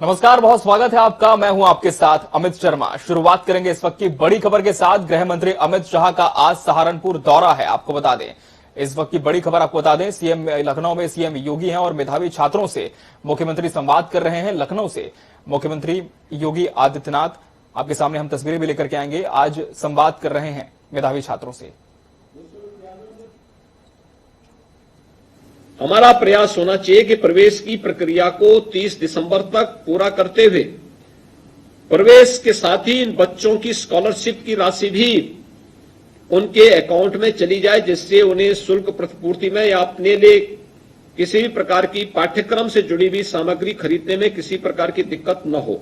नमस्कार, बहुत स्वागत है आपका। मैं हूं आपके साथ अमित शर्मा। शुरुआत करेंगे इस वक्त की बड़ी खबर के साथ। गृह मंत्री अमित शाह का आज सहारनपुर दौरा है। आपको बता दें, इस वक्त की बड़ी खबर आपको बता दें, सीएम लखनऊ में सीएम योगी हैं और मेधावी छात्रों से मुख्यमंत्री संवाद कर रहे हैं। लखनऊ से मुख्यमंत्री योगी आदित्यनाथ, आपके सामने हम तस्वीरें भी लेकर के आएंगे, आज संवाद कर रहे हैं मेधावी छात्रों से। हमारा प्रयास होना चाहिए कि प्रवेश की प्रक्रिया को 30 दिसंबर तक पूरा करते हुए प्रवेश के साथ ही इन बच्चों की स्कॉलरशिप की राशि भी उनके अकाउंट में चली जाए, जिससे उन्हें शुल्क प्रतिपूर्ति में या अपने लिए किसी भी प्रकार की पाठ्यक्रम से जुड़ी हुई सामग्री खरीदने में किसी प्रकार की दिक्कत न हो।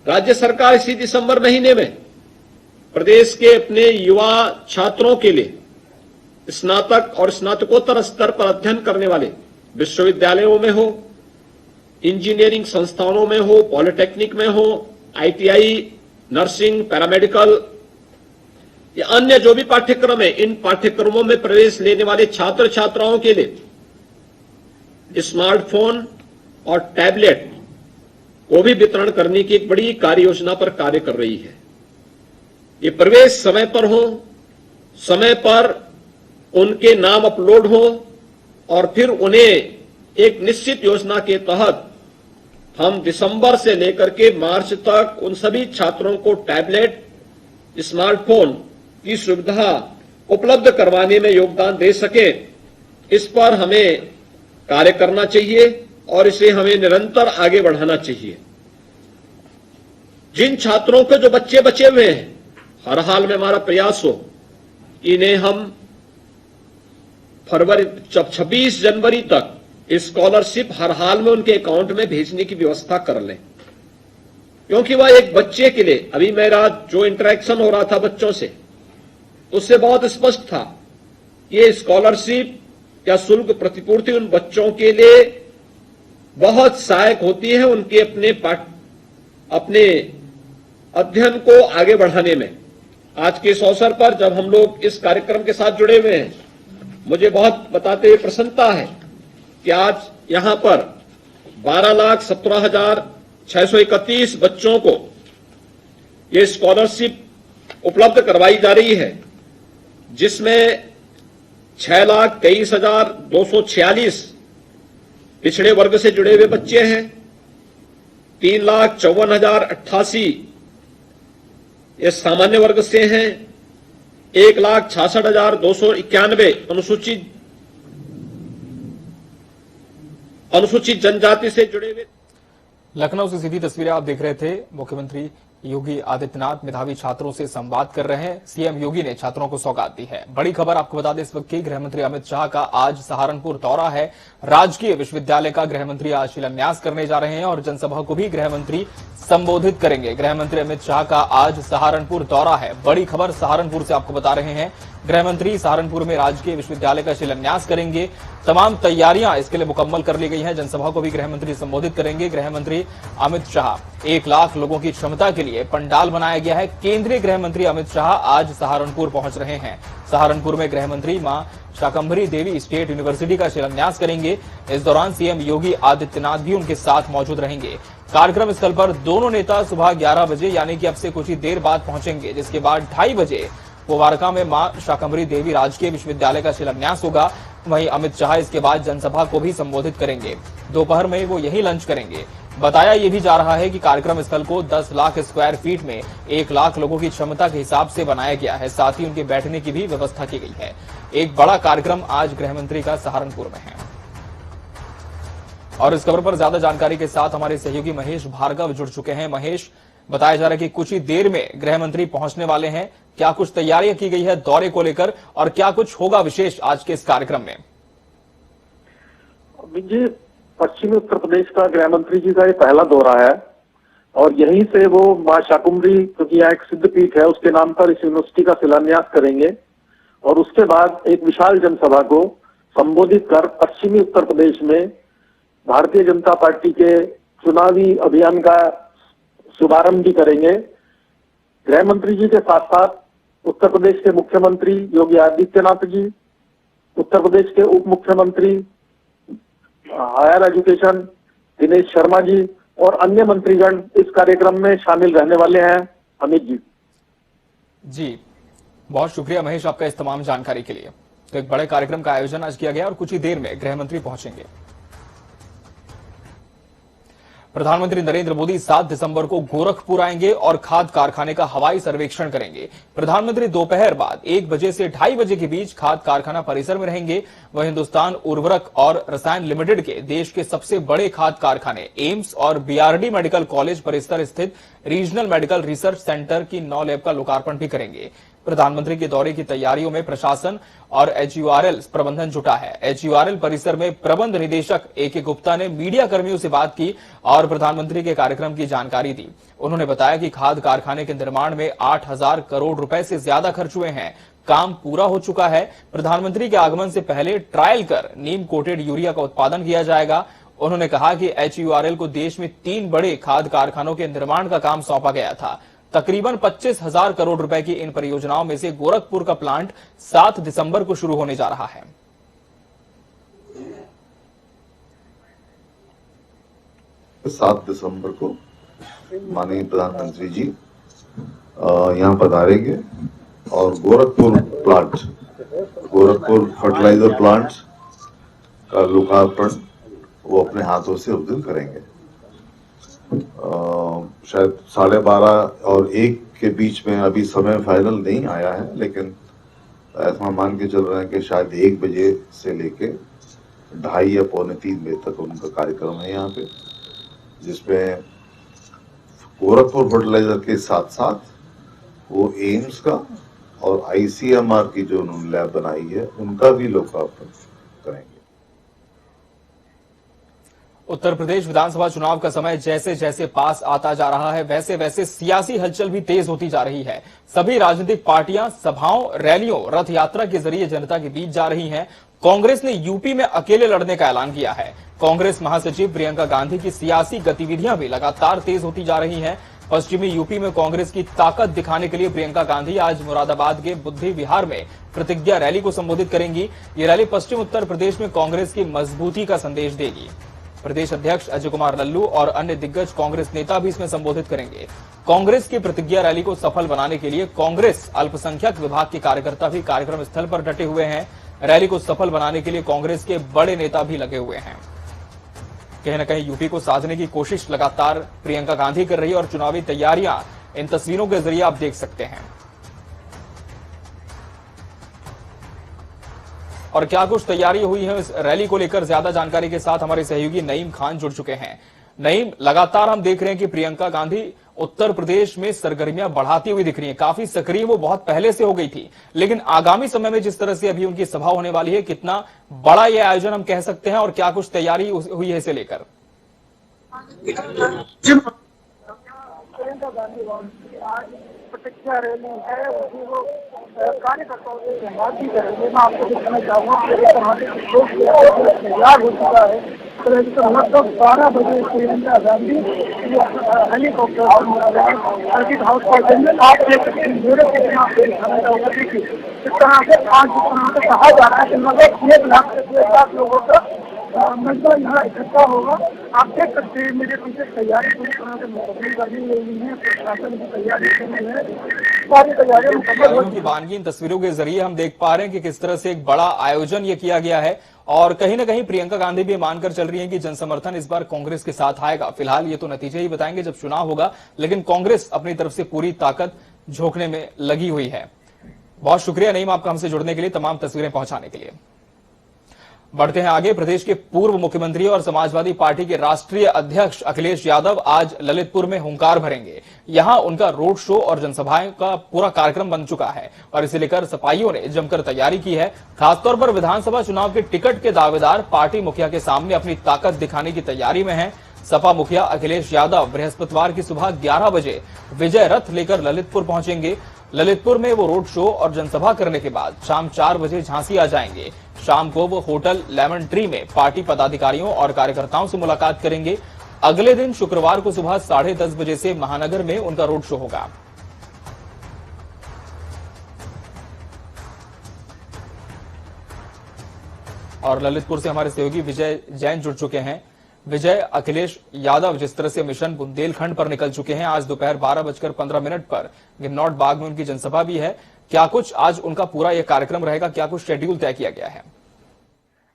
राज्य सरकार इसी दिसंबर महीने में प्रदेश के अपने युवा छात्रों के लिए स्नातक और स्नातकोत्तर स्तर पर अध्ययन करने वाले विश्वविद्यालयों में हो, इंजीनियरिंग संस्थानों में हो, पॉलिटेक्निक में हो, आईटीआई, नर्सिंग, पैरामेडिकल या अन्य जो भी पाठ्यक्रम है, इन पाठ्यक्रमों में प्रवेश लेने वाले छात्र छात्राओं के लिए स्मार्टफोन और टैबलेट को भी वितरण करने की एक बड़ी कार्य योजना पर कार्य कर रही है। ये प्रवेश समय पर हो, समय पर उनके नाम अपलोड हो और फिर उन्हें एक निश्चित योजना के तहत हम दिसंबर से लेकर के मार्च तक उन सभी छात्रों को टैबलेट, स्मार्टफोन की सुविधा उपलब्ध करवाने में योगदान दे सके। इस पर हमें कार्य करना चाहिए और इसे हमें निरंतर आगे बढ़ाना चाहिए। जिन छात्रों के जो बच्चे बचे हुए हैं, हर हाल में हमारा प्रयास हो इन्हें हम फरवरी 26 जनवरी तक स्कॉलरशिप हर हाल में उनके अकाउंट में भेजने की व्यवस्था कर लें, क्योंकि वह एक बच्चे के लिए, अभी मेरा जो इंटरेक्शन हो रहा था बच्चों से, उससे बहुत स्पष्ट था ये स्कॉलरशिप या शुल्क प्रतिपूर्ति उन बच्चों के लिए बहुत सहायक होती है उनके अपने अध्ययन को आगे बढ़ाने में। आज के इस अवसर पर जब हम लोग इस कार्यक्रम के साथ जुड़े हुए हैं, मुझे बहुत बताते हुए प्रसन्नता है कि आज यहां पर 12,17,631 बच्चों को ये स्कॉलरशिप उपलब्ध करवाई जा रही है, जिसमें 6,23,246 पिछड़े वर्ग से जुड़े हुए बच्चे हैं, 3,54,088 ये सामान्य वर्ग से हैं, 1,66,291 अनुसूचित जनजाति से जुड़े हुए। लखनऊ से सीधी तस्वीरें आप देख रहे थे। मुख्यमंत्री योगी आदित्यनाथ मेधावी छात्रों से संवाद कर रहे हैं। सीएम योगी ने छात्रों को सौगात दी है। बड़ी खबर आपको बता दें, इस वक्त की गृह मंत्री अमित शाह का आज सहारनपुर दौरा है। राजकीय विश्वविद्यालय का गृह मंत्री आज शिलान्यास करने जा रहे हैं और जनसभा को भी गृह मंत्री संबोधित करेंगे। गृह मंत्री अमित शाह का आज सहारनपुर दौरा है। बड़ी खबर सहारनपुर से आपको बता रहे हैं। गृह मंत्री सहारनपुर में राजकीय विश्वविद्यालय का शिलान्यास करेंगे। तमाम तैयारियां इसके लिए मुकम्मल कर ली गई हैं। जनसभा को भी गृह मंत्री संबोधित करेंगे। गृह मंत्री अमित शाह, 1 लाख लोगों की क्षमता के लिए पंडाल बनाया गया है। केंद्रीय गृह मंत्री अमित शाह आज सहारनपुर पहुंच रहे हैं। सहारनपुर में गृह मंत्री मां शाकंभरी देवी स्टेट यूनिवर्सिटी का शिलान्यास करेंगे। इस दौरान सीएम योगी आदित्यनाथ भी उनके साथ मौजूद रहेंगे। कार्यक्रम स्थल पर दोनों नेता सुबह 11 बजे यानी कि अब से कुछ ही देर बाद पहुंचेंगे, जिसके बाद 2:30 बजे पोवारका में मां शाकंभरी देवी राजकीय विश्वविद्यालय का शिलान्यास होगा। वहीं अमित शाह इसके बाद जनसभा को भी संबोधित करेंगे। दोपहर में वो यही लंच करेंगे। बताया यह भी जा रहा है कि कार्यक्रम स्थल को 10 लाख स्क्वायर फीट में 1 लाख लोगों की क्षमता के हिसाब से बनाया गया है। साथ ही उनके बैठने की भी व्यवस्था की गई है। एक बड़ा कार्यक्रम आज गृह मंत्री का सहारनपुर में है। और इस खबर पर ज्यादा जानकारी के साथ हमारे सहयोगी महेश भार्गव जुड़ चुके हैं। महेश, बताया जा रहा है कि कुछ ही देर में गृह मंत्री पहुंचने वाले हैं। क्या कुछ तैयारियां की गई है दौरे को लेकर और क्या कुछ होगा विशेष आज के इस कार्यक्रम में? जी, पश्चिमी उत्तर प्रदेश का गृह मंत्री जी का ये पहला दौरा है और यहीं से वो मां शाकुंभरी, क्योंकि यहाँ एक सिद्धपीठ है, उसके नाम पर इस यूनिवर्सिटी का शिलान्यास करेंगे और उसके बाद एक विशाल जनसभा को संबोधित कर पश्चिमी उत्तर प्रदेश में भारतीय जनता पार्टी के चुनावी अभियान का शुभारंभ भी करेंगे। गृह मंत्री जी के साथ साथ उत्तर प्रदेश के मुख्यमंत्री योगी आदित्यनाथ जी, उत्तर प्रदेश के उप मुख्यमंत्री हायर एजुकेशन दिनेश शर्मा जी और अन्य मंत्रीगण इस कार्यक्रम में शामिल रहने वाले हैं। अमित जी। जी, बहुत शुक्रिया महेश आपका इस तमाम जानकारी के लिए। तो एक बड़े कार्यक्रम का आयोजन आज किया गया और कुछ ही देर में गृह मंत्री पहुंचेंगे। प्रधानमंत्री नरेंद्र मोदी 7 दिसंबर को गोरखपुर आएंगे और खाद कारखाने का हवाई सर्वेक्षण करेंगे। प्रधानमंत्री दोपहर बाद 1 बजे से 2:30 बजे के बीच खाद कारखाना परिसर में रहेंगे। वह हिंदुस्तान उर्वरक और रसायन लिमिटेड के देश के सबसे बड़े खाद कारखाने एम्स और बीआरडी मेडिकल कॉलेज परिसर स्थित रीजनल मेडिकल रिसर्च सेंटर की 9 लैब का लोकार्पण भी करेंगे। प्रधानमंत्री के दौरे की तैयारियों में प्रशासन और एचयूआरएल प्रबंधन जुटा है। एचयूआरएल परिसर में प्रबंध निदेशक ए.के. गुप्ता ने मीडिया कर्मियों से बात की और प्रधानमंत्री के कार्यक्रम की जानकारी दी। उन्होंने बताया कि खाद कारखाने के निर्माण में 8,000 करोड़ रुपए से ज्यादा खर्च हुए हैं। काम पूरा हो चुका है। प्रधानमंत्री के आगमन से पहले ट्रायल कर नीम कोटेड यूरिया का उत्पादन किया जाएगा। उन्होंने कहा कि एचयूआरएल को देश में 3 बड़े खाद कारखानों के निर्माण का काम सौंपा गया था। तकरीबन 25,000 करोड़ रुपए की इन परियोजनाओं में से गोरखपुर का प्लांट 7 दिसंबर को शुरू होने जा रहा है। 7 दिसंबर को माननीय प्रधानमंत्री जी यहाँ पधारेंगे और गोरखपुर फर्टिलाइजर प्लांट का लोकार्पण वो अपने हाथों से उस दिन करेंगे। शायद 12:30 और 1 के बीच में अभी समय फाइनल नहीं आया है, लेकिन ऐसा मान के चल रहे हैं कि शायद 1 बजे से लेके 2:30 या 2:45 बजे तक उनका कार्यक्रम है यहाँ पे, जिसमें गोरखपुर फर्टिलाइजर के साथ साथ वो एम्स का और आईसीएमआर की जो उन्होंने लैब बनाई है उनका भी लोकार्पण करेंगे। उत्तर प्रदेश विधानसभा चुनाव का समय जैसे जैसे पास आता जा रहा है वैसे वैसे सियासी हलचल भी तेज होती जा रही है। सभी राजनीतिक पार्टियां सभाओं, रैलियों, रथ यात्रा के जरिए जनता के बीच जा रही हैं। कांग्रेस ने यूपी में अकेले लड़ने का ऐलान किया है। कांग्रेस महासचिव प्रियंका गांधी की सियासी गतिविधियां भी लगातार तेज होती जा रही हैं। पश्चिमी यूपी में कांग्रेस की ताकत दिखाने के लिए प्रियंका गांधी आज मुरादाबाद के बुद्धि विहार में प्रतिज्ञा रैली को संबोधित करेंगी। ये रैली पश्चिम उत्तर प्रदेश में कांग्रेस की मजबूती का संदेश देगी। प्रदेश अध्यक्ष अजय कुमार लल्लू और अन्य दिग्गज कांग्रेस नेता भी इसमें संबोधित करेंगे। कांग्रेस की प्रतिज्ञा रैली को सफल बनाने के लिए कांग्रेस अल्पसंख्यक विभाग के कार्यकर्ता भी कार्यक्रम स्थल पर डटे हुए हैं। रैली को सफल बनाने के लिए कांग्रेस के बड़े नेता भी लगे हुए हैं। कहीं न कहीं यूपी को साधने की कोशिश लगातार प्रियंका गांधी कर रही है और चुनावी तैयारियां इन तस्वीरों के जरिए आप देख सकते हैं। और क्या कुछ तैयारी हुई है इस रैली को लेकर, ज्यादा जानकारी के साथ हमारे सहयोगी नईम खान जुड़ चुके हैं। नईम, लगातार हम देख रहे हैं कि प्रियंका गांधी उत्तर प्रदेश में सरगर्मियां बढ़ाती हुई दिख रही हैं। काफी सक्रिय वो बहुत पहले से हो गई थी, लेकिन आगामी समय में जिस तरह से अभी उनकी सभा होने वाली है, कितना बड़ा यह आयोजन हम कह सकते हैं और क्या कुछ तैयारी हुई है इसे लेकर? प्रतिज्ञा रैली है, वो कार्यकर्ताओं से संवाद भी करेंगे। मैं आपको दिखाना चाहूँगा कि तैयार हो चुका है। लगभग 12 बजे Priyanka Gandhi helicopter circuit house पर आप देख सकते हैं। दिखाना चाहूँगा देखिए इस तरह से आज जिस तरह से कहा जा रहा है कि लगभग 1 लाख से 1 लाख लोगों का मतलब यहाँ इकट्ठा होगा। आप देख सकते हैं मेरे पीछे तैयारी पूरी तरह से मुकम्मल करनी हुई है। प्रशासन की तैयारी करनी है, सारी तैयारियां मुकम्मल हो चुकी हैं। इन तस्वीरों के जरिए हम देख पा रहे हैं कि किस तरह से एक बड़ा आयोजन ये किया गया है और कहीं ना कहीं प्रियंका गांधी भी मानकर चल रही हैं कि जनसमर्थन इस बार कांग्रेस के साथ आएगा। फिलहाल ये तो नतीजे ही बताएंगे जब चुनाव होगा, लेकिन कांग्रेस अपनी तरफ से पूरी ताकत झोंकने में लगी हुई है। बहुत शुक्रिया नईम आपका हमसे जुड़ने के लिए, तमाम तस्वीरें पहुंचाने के लिए। बढ़ते हैं आगे। प्रदेश के पूर्व मुख्यमंत्री और समाजवादी पार्टी के राष्ट्रीय अध्यक्ष अखिलेश यादव आज ललितपुर में हुंकार भरेंगे। यहां उनका रोड शो और जनसभाएं का पूरा कार्यक्रम बन चुका है और इसे लेकर सपाइयों ने जमकर तैयारी की है। खासतौर पर विधानसभा चुनाव के टिकट के दावेदार पार्टी मुखिया के सामने अपनी ताकत दिखाने की तैयारी में हैं। सपा मुखिया अखिलेश यादव बृहस्पतिवार की सुबह 11 बजे विजय रथ लेकर ललितपुर पहुंचेंगे। ललितपुर में वो रोड शो और जनसभा करने के बाद शाम 4 बजे झांसी आ जाएंगे। शाम को वो होटल लेमन ट्री में पार्टी पदाधिकारियों और कार्यकर्ताओं से मुलाकात करेंगे। अगले दिन शुक्रवार को सुबह 10:30 बजे से महानगर में उनका रोड शो होगा। और ललितपुर से हमारे सहयोगी विजय जैन जुड़ चुके हैं। विजय अखिलेश यादव जिस तरह से मिशन बुंदेलखंड पर निकल चुके हैं, आज दोपहर 12:15 पर गिरनौट बाग में उनकी जनसभा भी है। क्या कुछ आज उनका पूरा यह कार्यक्रम रहेगा, क्या कुछ शेड्यूल तय किया गया है?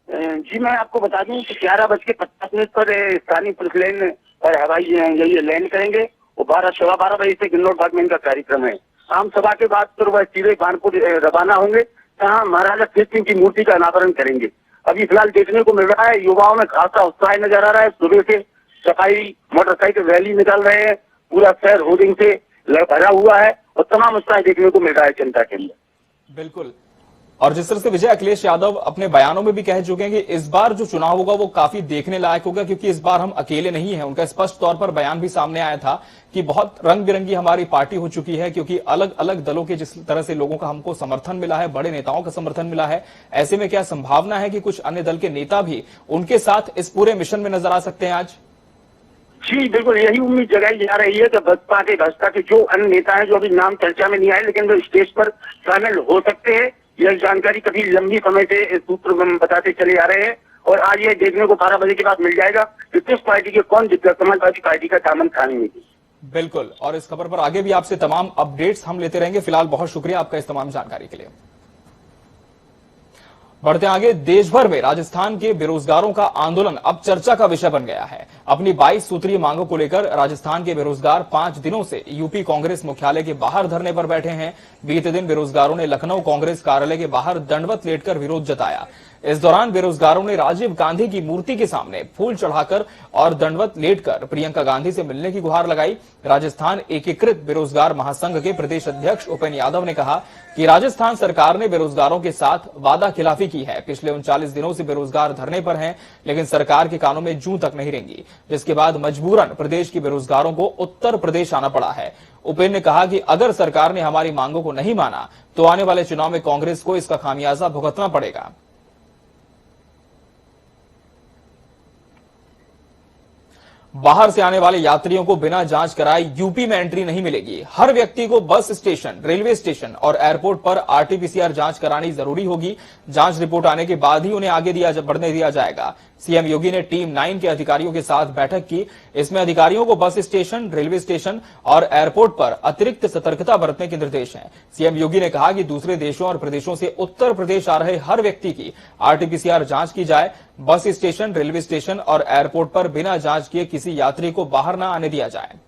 जी मैं आपको बता दूं कि 11:50 पर स्थानीय पुलिस लाइन पर हवाई ये लैंड करेंगे और 12:15 बजे से गिरनौट बाग में इनका कार्यक्रम है। आम सभा के बाद फिर वह सीधे कानपुर रवाना होंगे, जहाँ महाराजा तेज सिंह की मूर्ति का अनावरण करेंगे। अभी फिलहाल देखने को मिल रहा है युवाओं में खासा उत्साह नजर आ रहा है। सुबह से सफाई मोटरसाइकिल रैली निकाल रहे हैं, पूरा शहर होर्डिंग से भरा हुआ है और तमाम उत्साह देखने को मिल रहा है जनता के अंदर। बिल्कुल, और जिस तरह से विजय अखिलेश यादव अपने बयानों में भी कह चुके हैं कि इस बार जो चुनाव होगा वो काफी देखने लायक होगा, क्योंकि इस बार हम अकेले नहीं हैं। उनका स्पष्ट तौर पर बयान भी सामने आया था कि बहुत रंग बिरंगी हमारी पार्टी हो चुकी है, क्योंकि अलग अलग दलों के जिस तरह से लोगों का हमको समर्थन मिला है, बड़े नेताओं का समर्थन मिला है। ऐसे में क्या संभावना है कि कुछ अन्य दल के नेता भी उनके साथ इस पूरे मिशन में नजर आ सकते हैं आज? जी बिल्कुल, यही उम्मीद जगाई जा रही है कि भाजपा के जो अन्य नेता हैं जो अभी नाम चर्चा में नहीं आए लेकिन वो स्टेज पर शामिल हो सकते हैं। यह जानकारी कभी लंबी समय से सूत्र बताते चले आ रहे हैं और आज ये देखने को 12 बजे के बाद मिल जाएगा कि किस पार्टी के कौन जीतकर समाजवादी पार्टी का दामन थामेंगे। बिल्कुल, और इस खबर पर आगे भी आपसे तमाम अपडेट्स हम लेते रहेंगे। फिलहाल बहुत शुक्रिया आपका इस तमाम जानकारी के लिए। बढ़ते आगे, देश भर में राजस्थान के बेरोजगारों का आंदोलन अब चर्चा का विषय बन गया है। अपनी 22 सूत्रीय मांगों को लेकर राजस्थान के बेरोजगार 5 दिनों से यूपी कांग्रेस मुख्यालय के बाहर धरने पर बैठे हैं। बीते दिन बेरोजगारों ने लखनऊ कांग्रेस कार्यालय के बाहर दंडवत लेटकर विरोध जताया। इस दौरान बेरोजगारों ने राजीव गांधी की मूर्ति के सामने फूल चढ़ाकर और दंडवत लेटकर प्रियंका गांधी से मिलने की गुहार लगाई। राजस्थान एकीकृत बेरोजगार महासंघ के प्रदेश अध्यक्ष उपेन्द्र यादव ने कहा कि राजस्थान सरकार ने बेरोजगारों के साथ वादा खिलाफी की है। पिछले 39 दिनों से बेरोजगार धरने पर हैं, लेकिन सरकार के कानों में जूं तक नहीं रेंगी, जिसके बाद मजबूरन प्रदेश के बेरोजगारों को उत्तर प्रदेश आना पड़ा है। उपेन्द्र ने कहा कि अगर सरकार ने हमारी मांगों को नहीं माना तो आने वाले चुनाव में कांग्रेस को इसका खामियाजा भुगतना पड़ेगा। बाहर से आने वाले यात्रियों को बिना जांच कराए यूपी में एंट्री नहीं मिलेगी। हर व्यक्ति को बस स्टेशन, रेलवे स्टेशन और एयरपोर्ट पर आरटीपीसीआर जांच करानी जरूरी होगी। जांच रिपोर्ट आने के बाद ही उन्हें आगे बढ़ने दिया जाएगा। सीएम योगी ने टीम 9 के अधिकारियों के साथ बैठक की। इसमें अधिकारियों को बस स्टेशन, रेलवे स्टेशन और एयरपोर्ट पर अतिरिक्त सतर्कता बरतने के निर्देश हैं। सीएम योगी ने कहा कि दूसरे देशों और प्रदेशों से उत्तर प्रदेश आ रहे हर व्यक्ति की आरटीपीसीआर जांच की जाए। बस स्टेशन, रेलवे स्टेशन और एयरपोर्ट पर बिना जांच किए किसी यात्री को बाहर न आने दिया जाए।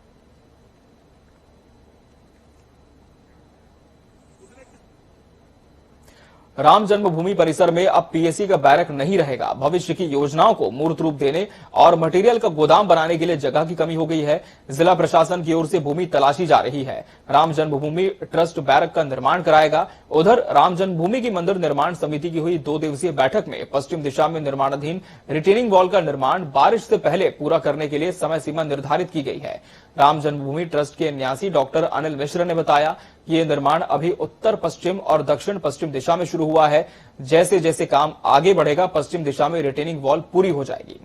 राम जन्मभूमि परिसर में अब पीएसी का बैरक नहीं रहेगा। भविष्य की योजनाओं को मूर्त रूप देने और मटेरियल का गोदाम बनाने के लिए जगह की कमी हो गई है। जिला प्रशासन की ओर से भूमि तलाशी जा रही है। राम जन्मभूमि ट्रस्ट बैरक का निर्माण कराएगा। उधर राम जन्मभूमि की मंदिर निर्माण समिति की हुई 2 दिवसीय बैठक में पश्चिम दिशा में निर्माणाधीन रिटेनिंग वॉल का निर्माण बारिश से पहले पूरा करने के लिए समय सीमा निर्धारित की गई है। राम जन्मभूमि ट्रस्ट के न्यासी डॉक्टर अनिल मिश्र ने बताया कि यह निर्माण अभी उत्तर पश्चिम और दक्षिण पश्चिम दिशा में शुरू हुआ है। जैसे जैसे काम आगे बढ़ेगा, पश्चिम दिशा में रिटेनिंग वॉल पूरी हो जाएगी।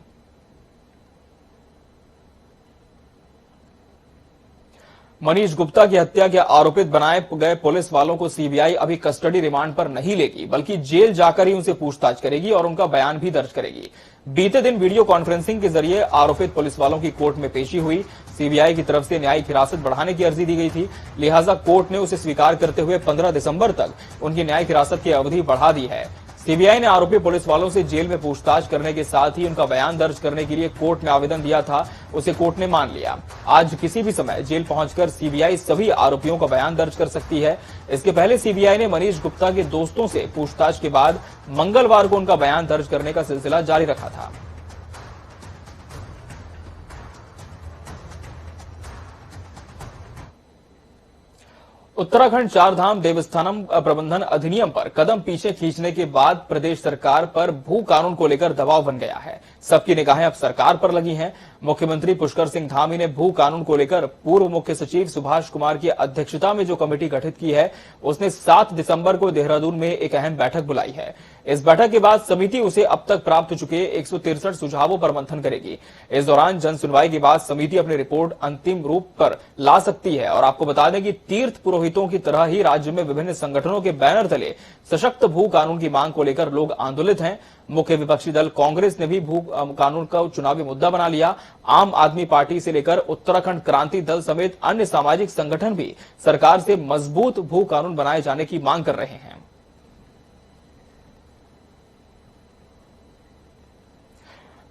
मनीष गुप्ता की हत्या के आरोपित बनाए गए पुलिस वालों को सीबीआई अभी कस्टडी रिमांड पर नहीं लेगी, बल्कि जेल जाकर ही उनसे पूछताछ करेगी और उनका बयान भी दर्ज करेगी। बीते दिन वीडियो कॉन्फ्रेंसिंग के जरिए आरोपित पुलिस वालों की कोर्ट में पेशी हुई। सीबीआई की तरफ से न्यायिक हिरासत बढ़ाने की अर्जी दी गई थी, लिहाजा कोर्ट ने उसे स्वीकार करते हुए 15 दिसंबर तक उनकी न्यायिक हिरासत की अवधि बढ़ा दी है। सीबीआई ने आरोपी पुलिस वालों से जेल में पूछताछ करने के साथ ही उनका बयान दर्ज करने के लिए कोर्ट में आवेदन दिया था, उसे कोर्ट ने मान लिया। आज किसी भी समय जेल पहुंचकर सीबीआई सभी आरोपियों का बयान दर्ज कर सकती है। इसके पहले सीबीआई ने मनीष गुप्ता के दोस्तों से पूछताछ के बाद मंगलवार को उनका बयान दर्ज करने का सिलसिला जारी रखा था। उत्तराखंड चारधाम देवस्थानम प्रबंधन अधिनियम पर कदम पीछे खींचने के बाद प्रदेश सरकार पर भू कानून को लेकर दबाव बन गया है। सबकी निगाहें अब सरकार पर लगी हैं। मुख्यमंत्री पुष्कर सिंह धामी ने भू कानून को लेकर पूर्व मुख्य सचिव सुभाष कुमार की अध्यक्षता में जो कमेटी गठित की है, उसने 7 दिसंबर को देहरादून में एक अहम बैठक बुलाई है। इस बैठक के बाद समिति उसे अब तक प्राप्त हो चुके 163 सुझावों पर मंथन करेगी। इस दौरान जन सुनवाई के बाद समिति अपनी रिपोर्ट अंतिम रूप पर ला सकती है। और आपको बता दें कि तीर्थ पुरोहितों की तरह ही राज्य में विभिन्न संगठनों के बैनर तले सशक्त भू कानून की मांग को लेकर लोग आंदोलित हैं। मुख्य विपक्षी दल कांग्रेस ने भी भू कानून का चुनावी मुद्दा बना लिया। आम आदमी पार्टी से लेकर उत्तराखंड क्रांति दल समेत अन्य सामाजिक संगठन भी सरकार से मजबूत भू कानून बनाए जाने की मांग कर रहे हैं।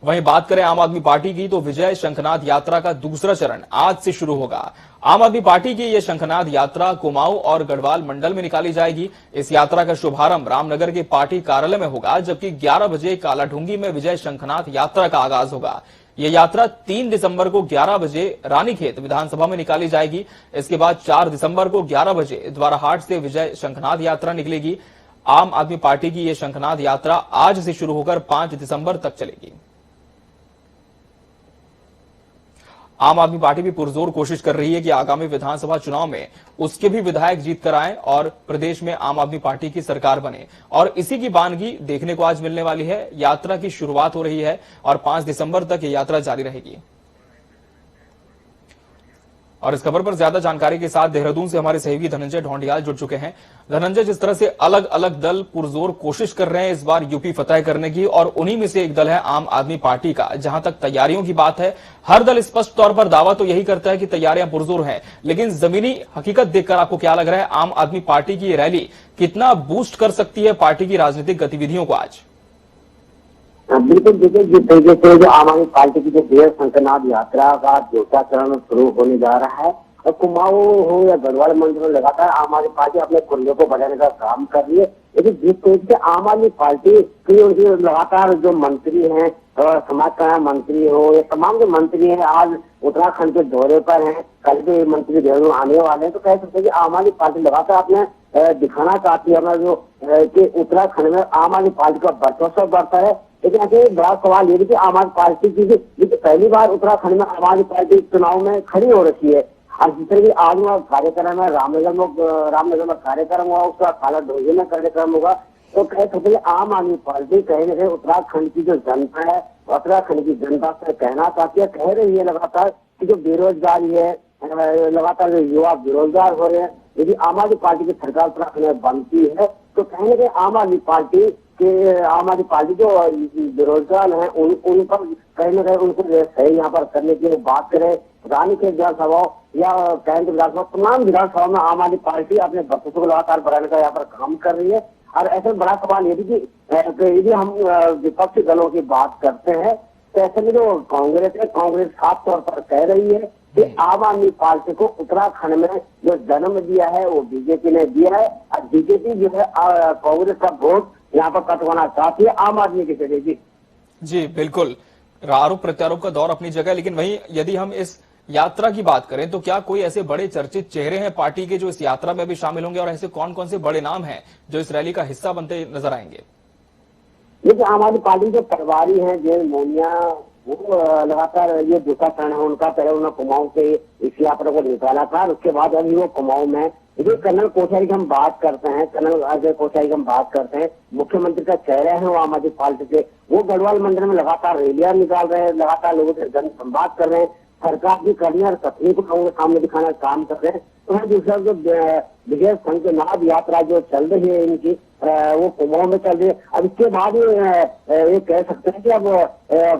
वहीं बात करें आम आदमी पार्टी की, तो विजय शंखनाद यात्रा का दूसरा चरण आज से शुरू होगा। आम आदमी पार्टी की यह शंखनाद यात्रा कुमाऊं और गढ़वाल मंडल में निकाली जाएगी। इस यात्रा का शुभारंभ रामनगर के पार्टी कार्यालय में होगा, जबकि 11 बजे कालाढूंगी में विजय शंखनाद यात्रा का आगाज होगा। यह यात्रा 3 दिसंबर को 11 बजे रानीखेत विधानसभा में निकाली जाएगी। इसके बाद 4 दिसंबर को 11 बजे द्वाराहाट से विजय शंखनाद यात्रा निकलेगी। आम आदमी पार्टी की यह शंखनाद यात्रा आज से शुरू होकर 5 दिसंबर तक चलेगी। आम आदमी पार्टी भी पुरजोर कोशिश कर रही है कि आगामी विधानसभा चुनाव में उसके भी विधायक जीत कर आए और प्रदेश में आम आदमी पार्टी की सरकार बने, और इसी की बानगी देखने को आज मिलने वाली है। यात्रा की शुरुआत हो रही है और 5 दिसंबर तक ये यात्रा जारी रहेगी। और इस खबर पर ज्यादा जानकारी के साथ देहरादून से हमारे सहयोगी धनंजय ढोंडियाल जुड़ चुके हैं। धनंजय, जिस तरह से अलग अलग दल पुरजोर कोशिश कर रहे हैं इस बार यूपी फतह करने की, और उन्हीं में से एक दल है आम आदमी पार्टी का। जहां तक तैयारियों की बात है, हर दल स्पष्ट तौर पर दावा तो यही करता है कि तैयारियां पुरजोर हैं, लेकिन जमीनी हकीकत देखकर आपको क्या लग रहा है, आम आदमी पार्टी की ये रैली कितना बूस्ट कर सकती है पार्टी की राजनीतिक गतिविधियों को आज? बिल्कुल, देखिए जिस तरीके से जो आम आदमी पार्टी की जो विजय शंखनाद यात्रा का दूसरा चरण शुरू होने जा रहा है, और कुमाऊं हो या गढ़वाल मंडल में लगातार आम आदमी पार्टी अपने कुल्ले को बढ़ाने का काम कर रही है। लेकिन जिस तरीके से आम आदमी पार्टी की उनकी लगातार जो मंत्री हैं, समाज कल्याण मंत्री हो या तमाम जो मंत्री हैं, आज उत्तराखंड के दौरे पर हैं, कल भी मंत्री देहरादून आने वाले हैं, तो कह सकते हैं कि आम आदमी पार्टी लगातार अपने दिखाना चाहती है अपना जो कि उत्तराखंड में आम आदमी पार्टी का वर्चस्व बढ़ता है। लेकिन ऐसे बड़ा सवाल ये कि आम आदमी पार्टी की पहली बार उत्तराखंड में आम आदमी पार्टी चुनाव में खड़ी हो रखी है। और जिस तरह की आज कार्यक्रम है, रामनगर में कार्यक्रम हुआ, उसका कालाढूंगी में कार्यक्रम होगा, तो कह सकते हैं आम आदमी पार्टी कहीं न कहीं उत्तराखंड की जो जनता है, उत्तराखंड की जनता से कहना चाहती है, कह रही है लगातार कि जो बेरोजगारी है, लगातार जो युवा बेरोजगार हो रहे हैं, यदि आम आदमी पार्टी की सरकार उत्तराखंड में बनती है तो कहीं न कहीं आम आदमी पार्टी जो बेरोजगार हैं उन पर कहीं न कहीं उनको सही यहाँ पर करने की बात करें। रानीखेत विधानसभा या कैंट विधानसभा, तमाम विधानसभा में आम आदमी पार्टी अपने वर्चस्व को लगातार बढ़ाने का यहाँ पर काम कर रही है। और ऐसे बड़ा सवाल ये भी कि यदि हम विपक्षी दलों की बात करते हैं तो ऐसे में जो कांग्रेस है, कांग्रेस साफ तौर पर कह रही है कि आम आदमी पार्टी को उत्तराखंड में जो जन्म दिया है वो बीजेपी ने दिया है, और बीजेपी जो है कांग्रेस का वोट यहाँ पर कटवाना चाहती है आम आदमी की जगह। जी बिल्कुल, आरोप प्रत्यारोप का दौर अपनी जगह, लेकिन वहीं यदि हम इस यात्रा की बात करें तो क्या कोई ऐसे बड़े चर्चित चेहरे हैं पार्टी के जो इस यात्रा में भी शामिल होंगे, और ऐसे कौन कौन से बड़े नाम हैं जो इस रैली का हिस्सा बनते नजर आएंगे? देखिए, आम आदमी पार्टी के प्रभारी हैं जैन मोनिया, वो लगातार ये दूसरा चरण है उनका। पहले उन्होंने कुमाऊं से इस यात्रा को निकाला था, उसके बाद अभी वो कुमाऊं में। ये कर्नल कोश्यारी की हम बात करते हैं, कर्नल अजय कोश्यारी की हम बात करते हैं, मुख्यमंत्री का चेहरा है वो आम आदमी पार्टी के। वो गढ़वाल मंडल में लगातार रैलियां निकाल रहे हैं, लगातार लोगों से जन संवाद कर रहे हैं, सरकार की करनी और तकनीक को लोगों के सामने दिखाने का काम कर रहे हैं। तो दूसरा जो विजय शंखनाद यात्रा जो चल रही है इनकी, वो कुमाऊं में चल रही है। अब इसके बाद ये कह सकते हैं कि अब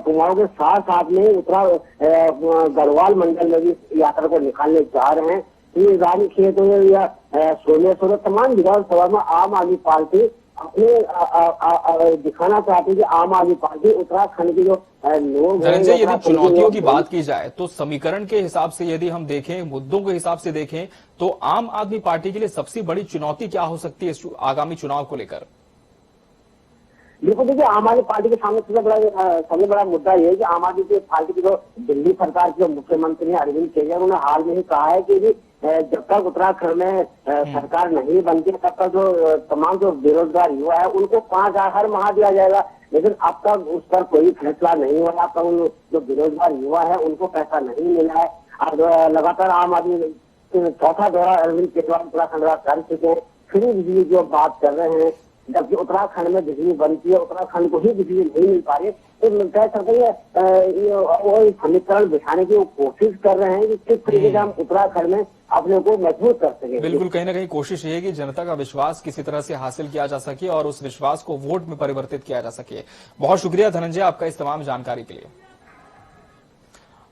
कुमाऊं के साथ साथ में गढ़वाल मंडल में भी यात्रा को निकालने जा रहे हैं। ये रानीखेत या सोमेश्वर, तमाम विधानसभा में आम आदमी पार्टी अपने दिखाना चाहती है कि आम आदमी पार्टी उत्तराखंड की जो लोग हैं। यदि चुनौतियों की बात की जाए तो समीकरण के हिसाब से यदि हम देखें, मुद्दों के हिसाब से देखें, तो आम आदमी पार्टी के लिए सबसे बड़ी चुनौती क्या हो सकती है आगामी चुनाव को लेकर? बिल्कुल, देखिए आम आदमी पार्टी के सामने सबसे बड़ा मुद्दा ये है कि आम आदमी पार्टी की जो दिल्ली सरकार के जो मुख्यमंत्री हैं अरविंद केजरीवाल, उन्होंने हाल में ही कहा है कि जब तक उत्तराखंड में सरकार नहीं बनती तब तक जो तमाम जो बेरोजगार युवा है उनको 5,000 हर माह दिया जाएगा। लेकिन अब तक उस पर कोई फैसला नहीं हुआ। अब तक उन जो बेरोजगार युवा है उनको पैसा नहीं मिला है। और लगातार आम आदमी चौथा दौरा अरविंद केजरीवाल उत्तराखंड का कर चुके हैं, फ्री बिजली जो बात कर रहे हैं, जबकि उत्तराखंड में बिजली बनती है, उत्तराखंड को ही बिजली नहीं मिल पा रही। तो कह सकते हैं वो समीकरण बिछाने की वो कोशिश कर रहे हैं कि किस तरीके से हम उत्तराखंड में अपने को मजबूत कर सके। बिल्कुल, कहीं ना कहीं कोशिश ये है कि जनता का विश्वास किसी तरह से हासिल किया जा सके और उस विश्वास को वोट में परिवर्तित किया जा सके। बहुत शुक्रिया धनंजय आपका इस तमाम जानकारी के लिए।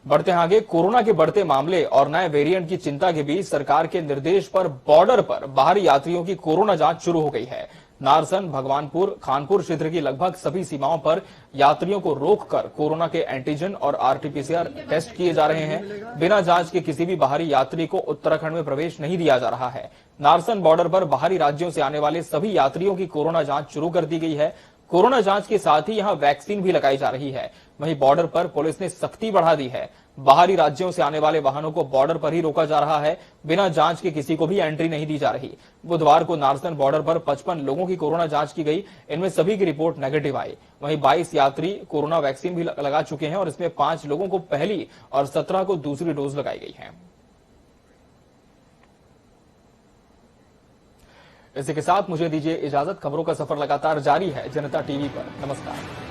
बढ़ते हैं आगे। कोरोना के बढ़ते मामले और नए वेरिएंट की चिंता के बीच सरकार के निर्देश पर बॉर्डर पर बाहरी यात्रियों की कोरोना जांच शुरू हो गई है। नारसन, भगवानपुर, खानपुर क्षेत्र की लगभग सभी सीमाओं पर यात्रियों को रोककर कोरोना के एंटीजन और आरटीपीसीआर टेस्ट किए जा रहे हैं। बिना जांच के किसी भी बाहरी यात्री को उत्तराखंड में प्रवेश नहीं दिया जा रहा है। नारसन बॉर्डर पर बाहरी राज्यों से आने वाले सभी यात्रियों की कोरोना जांच शुरू कर दी गई है। कोरोना जांच के साथ ही यहां वैक्सीन भी लगाई जा रही है। वहीं बॉर्डर पर पुलिस ने सख्ती बढ़ा दी है। बाहरी राज्यों से आने वाले वाहनों को बॉर्डर पर ही रोका जा रहा है। बिना जांच के किसी को भी एंट्री नहीं दी जा रही। बुधवार को नारसन बॉर्डर पर 55 लोगों की कोरोना जांच की गई। इनमें सभी की रिपोर्ट नेगेटिव आई। वहीं 22 यात्री कोरोना वैक्सीन भी लगा चुके हैं और इसमें 5 लोगों को पहली और 17 को दूसरी डोज लगाई गई है। इसी के साथ मुझे दीजिए इजाजत। खबरों का सफर लगातार जारी है जनता टीवी पर। नमस्कार।